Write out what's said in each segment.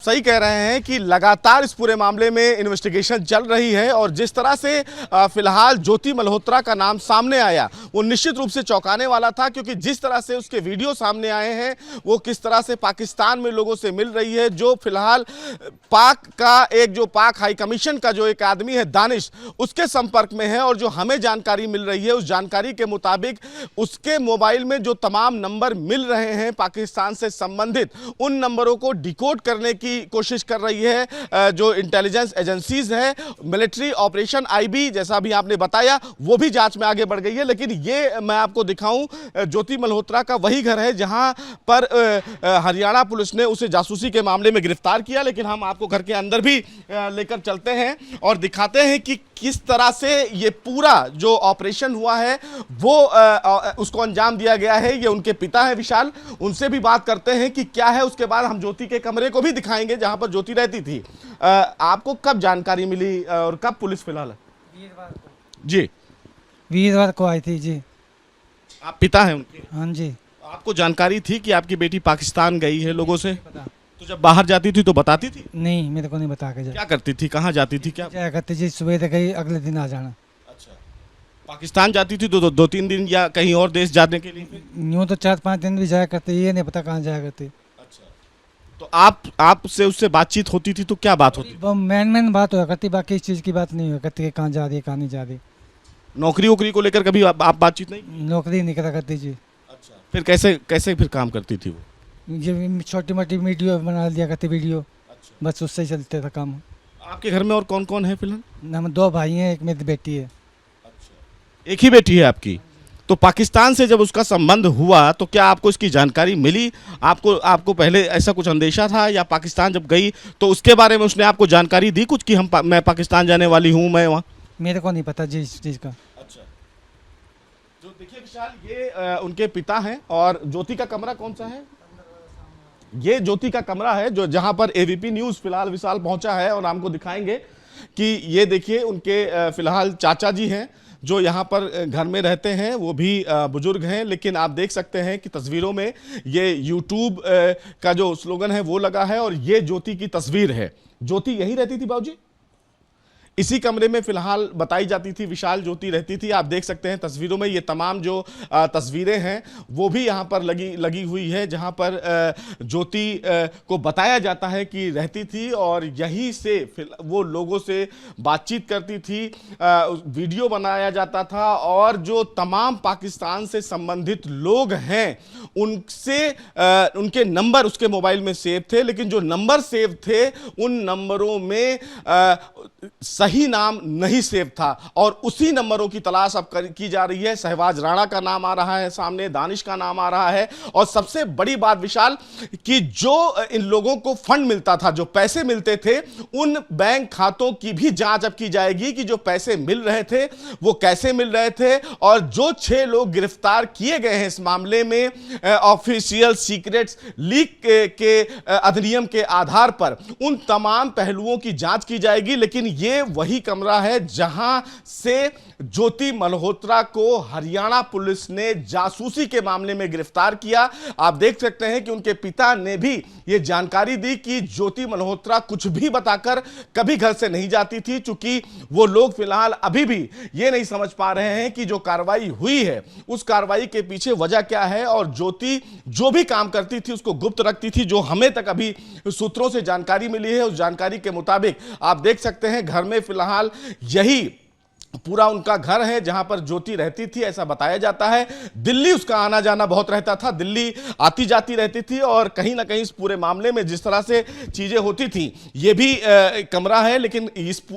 सही कह रहे हैं कि लगातार इस पूरे मामले में इन्वेस्टिगेशन चल रही है और जिस तरह से फिलहाल ज्योति मल्होत्रा का नाम सामने आया वो निश्चित रूप से चौंकाने वाला था, क्योंकि जिस तरह से उसके वीडियो सामने आए हैं वो किस तरह से पाकिस्तान में लोगों से मिल रही है। जो फिलहाल पाक हाई कमीशन का जो एक आदमी है दानिश, उसके संपर्क में है और जो हमें जानकारी मिल रही है उस जानकारी के मुताबिक उसके मोबाइल में जो तमाम नंबर मिल रहे हैं पाकिस्तान से संबंधित, उन नंबरों को डिकोड करने की कोशिश कर रही है जो इंटेलिजेंस एजेंसीज है। मिलिट्री ऑपरेशन आईबी, जैसा अभी आपने बताया, वो भी जांच में आगे बढ़ गई है। लेकिन ये मैं आपको दिखाऊं, ज्योति मल्होत्रा का वही घर है जहां पर हरियाणा पुलिस ने उसे जासूसी के मामले में गिरफ्तार किया। लेकिन हम आपको घर के अंदर भी लेकर चलते हैं और दिखाते हैं कि किस तरह से ये पूरा जो ऑपरेशन हुआ है वो उसको अंजाम दिया गया है। ये उनके पिता है विशाल, उनसे भी बात करते हैं कि क्या है। उसके बाद हम ज्योति के कमरे को भी दिखाएंगे जहां पर ज्योति रहती थी। आपको कब जानकारी मिली और कब पुलिस फिलहाल? वीरवार को जी, वीरवार को आई थी जी। आप पिता हैं उनके? हाँ जी। आपको जानकारी थी कि आपकी बेटी पाकिस्तान गई है लोगों से? पता तो जब बाहर जाती थी तो बताती थी? नहीं, मेरे को नहीं बता के क्या करती थी, कहाँ जाती थी, क्या? क्या करती जी, सुबह तक गई, अगले दिन आ जाना। अच्छा, पाकिस्तान जाती थी तो दो तीन दिन या कहीं और देश जाने के लिए? यूँ तो 4-5 दिन भी जाया करते, ये नहीं पता कहाँ जाया करते। अच्छा, तो आपसे उससे बातचीत होती थी तो क्या बात होती थी? वो मेन बात हुआ करती, बाकी इस चीज़ की बात नहीं हुआ करती कि कहाँ जा रही है कहाँ नहीं जा रही। नौकरी वोकरी को लेकर कभी आप बातचीत नहीं? नौकरी नहीं करा करती जी। अच्छा, फिर कैसे फिर काम करती थी वो? ये छोटी मोटी वीडियो बना लिया करती, वीडियो। अच्छा, बस उससे ही चलते था काम। आपके घर में और कौन कौन है फिलहाल? हम 2 भाई हैं, एक मेरी बेटी है। अच्छा, एक ही बेटी है आपकी? तो पाकिस्तान से जब उसका संबंध हुआ तो क्या आपको इसकी जानकारी मिली? आपको पहले ऐसा कुछ अंदेशा था, या पाकिस्तान जब गई तो उसके बारे में उसने आपको जानकारी दी कुछ कि मैं पाकिस्तान जाने वाली हूँ, मैं वहाँ? मेरे को नहीं पता जी इस चीज़ का। अच्छा, तो देखिए विशाल, ये उनके पिता हैं और ज्योति का कमरा कौन सा है? ये ज्योति का कमरा है जो जहां पर एबीपी न्यूज फिलहाल विशाल पहुंचा है और हमको दिखाएंगे कि ये देखिए उनके फिलहाल चाचा जी हैं जो यहाँ पर घर में रहते हैं। वो भी बुजुर्ग हैं, लेकिन आप देख सकते हैं कि तस्वीरों में ये यूट्यूब का जो स्लोगन है वो लगा है और ये ज्योति की तस्वीर है। ज्योति यहीं रहती थी बाबूजी? इसी कमरे में फिलहाल बताई जाती थी विशाल ज्योति रहती थी। आप देख सकते हैं तस्वीरों में ये तमाम जो तस्वीरें हैं वो भी यहाँ पर लगी हुई है, जहाँ पर ज्योति को बताया जाता है कि रहती थी और यहीं से वो लोगों से बातचीत करती थी। वीडियो बनाया जाता था और जो तमाम पाकिस्तान से संबंधित लोग हैं उनसे उनके नंबर उसके मोबाइल में सेव थे, लेकिन जो नंबर सेव थे उन नंबरों में सही नाम नहीं सेव था और उसी नंबरों की तलाश अब की जा रही है। सहवाज राणा का नाम आ रहा है सामने, दानिश का नाम आ रहा है और सबसे बड़ी बात विशाल कि जो इन लोगों को फंड मिलता था, जो पैसे मिलते थे, उन बैंक खातों की भी जांच अब की जाएगी कि जो पैसे मिल रहे थे वो कैसे मिल रहे थे। और जो 6 लोग गिरफ्तार किए गए हैं इस मामले में ऑफिशियल सीक्रेट्स लीक के अधिनियम के आधार पर, उन तमाम पहलुओं की जांच की जाएगी। लेकिन ये वही कमरा है जहां से ज्योति मल्होत्रा को हरियाणा पुलिस ने जासूसी के मामले में गिरफ्तार किया। आप देख सकते हैं कि उनके पिता ने भी यह जानकारी दी कि ज्योति मल्होत्रा कुछ भी बताकर कभी घर से नहीं जाती थी, चूंकि वो लोग फिलहाल अभी भी ये नहीं समझ पा रहे हैं कि जो कार्रवाई हुई है उस कार्रवाई के पीछे वजह क्या है। और ज्योति जो भी काम करती थी उसको गुप्त रखती थी। जो हमें तक अभी सूत्रों से जानकारी मिली है उस जानकारी के मुताबिक आप देख सकते हैं घर में फिलहाल यही पूरा उनका घर है जहां पर ज्योति रहती थी, ऐसा बताया जाता है। दिल्ली उसका आना जाना बहुत रहता था, दिल्ली आती जाती रहती थी और कहीं ना कहीं इस पूरे मामले में जिस तरह से चीजें होती थी, ये भी कमरा है। लेकिन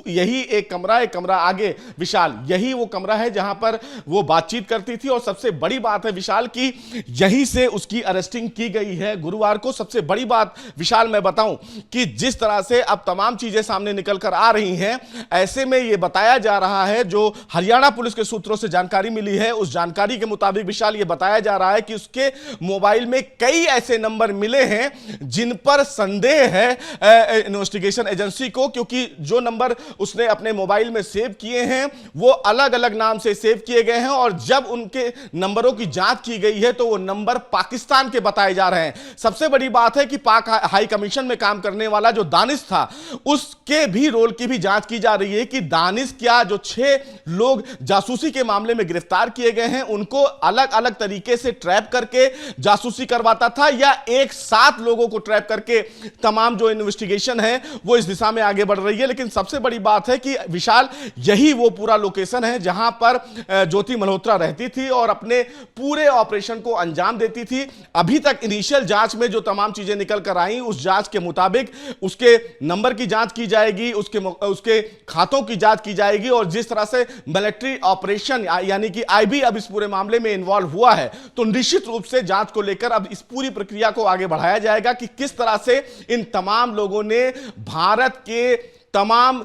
यही एक कमरा आगे विशाल, यही वो कमरा है जहां पर वो बातचीत करती थी। और सबसे बड़ी बात है विशाल की यहीं से उसकी अरेस्टिंग की गई है गुरुवार को। सबसे बड़ी बात विशाल मैं बताऊं कि जिस तरह से अब तमाम चीजें सामने निकल कर आ रही हैं, ऐसे में यह बताया जा रहा है है, जो हरियाणा पुलिस के सूत्रों से जानकारी मिली है, उस जानकारी के मुताबिक विशाल ये बताया जा रहा है कि उसके मोबाइल में कई ऐसे नंबर मिले हैं जिन पर संदेह है इन्वेस्टिगेशन एजेंसी को, क्योंकि जो नंबर उसने अपने मोबाइल में सेव किए हैं वो अलग अलग नाम से सेव किए गए हैं, और जब उनके नंबरों की जांच की गई है तो वो नंबर पाकिस्तान के बताए जा रहे हैं। सबसे बड़ी बात है कि पाक हाई कमीशन में काम करने वाला जो दानिश था, उसके भी रोल की भी जांच की जा रही है कि दानिश क्या जो 6 लोग जासूसी के मामले में गिरफ्तार किए गए हैं उनको अलग अलग तरीके से ट्रैप करके जासूसी करवाता था, या एक साथ लोगों को ट्रैप करके तमाम जो इन्वेस्टिगेशन है वो इस दिशा में आगे बढ़ रही है। लेकिन सबसे बड़ी बात है कि विशाल यही वो पूरा लोकेशन है जहां पर ज्योति मल्होत्रा रहती थी और अपने पूरे ऑपरेशन को अंजाम देती थी। अभी तक इनिशियल जांच में जो तमाम चीजें निकल कर आई, उस जांच के मुताबिक उसके नंबर की जांच की जाएगी, उसके खातों की जांच की जाएगी, और जिस तरह से मिलिट्री ऑपरेशन यानी कि आईबी अब इस पूरे मामले में इन्वॉल्व हुआ है, तो निश्चित रूप से जांच को लेकर अब इस पूरी प्रक्रिया को आगे बढ़ाया जाएगा कि किस तरह से इन तमाम लोगों ने भारत के तमाम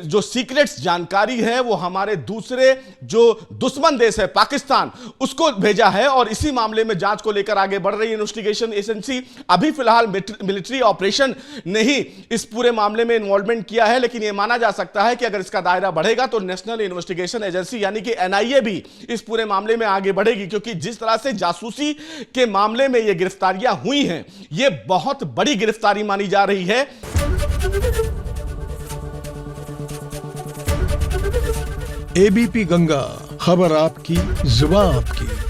जो सीक्रेट्स जानकारी है वो हमारे दूसरे जो दुश्मन देश है पाकिस्तान, उसको भेजा है, और इसी मामले में जांच को लेकर आगे बढ़ रही इन्वेस्टिगेशन एजेंसी। अभी फिलहाल मिलिट्री ऑपरेशन ने ही इस पूरे मामले में इन्वॉल्वमेंट किया है, लेकिन यह माना जा सकता है कि अगर इसका दायरा बढ़ेगा तो नेशनल इन्वेस्टिगेशन एजेंसी यानी कि एनआईए भी इस पूरे मामले में आगे बढ़ेगी, क्योंकि जिस तरह से जासूसी के मामले में ये गिरफ्तारियां हुई हैं, ये बहुत बड़ी गिरफ्तारी मानी जा रही है। एबीपी गंगा, खबर आपकी, जुबान आपकी।